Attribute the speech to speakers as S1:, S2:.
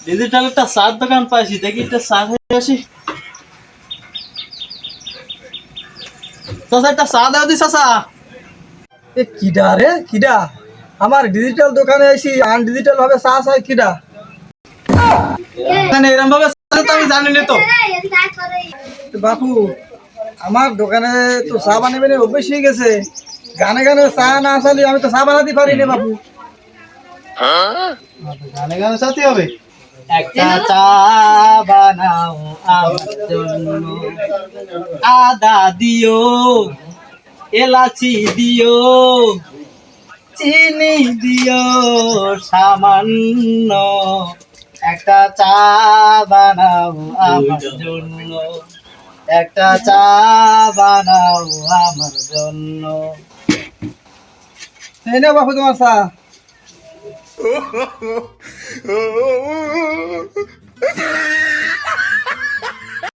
S1: Digital একটা চার দোকান পাইছি, দেখি একটা চা খেয়ে আসি। চাচা একটা চা দাও দি চাচা।
S2: এ কিডা রে কিডা? আমার ডিজিটাল দোকানে এসি আনডিজিটাল ভাবে চা চাই কিডা?
S1: এরকম ভাবে চা তো আমি জানি না তো।
S2: বাপু আমার দোকানে তো চা বানাবে না অভ্যেস হয়ে গেছে। গানে গানে চা না চালি আমি তো চা বানাতে পারি না বাপু।
S1: গানে গানে চাতে হবে। একটা চা বানাও আমার জন্য, আদা দিও, এলাচি দিও, চিনি দিও সামান্য। একটা চা বানাও আমার জন্য, একটা চা বানাও আমার জন্য।
S2: এই না বাপু তোমার চা।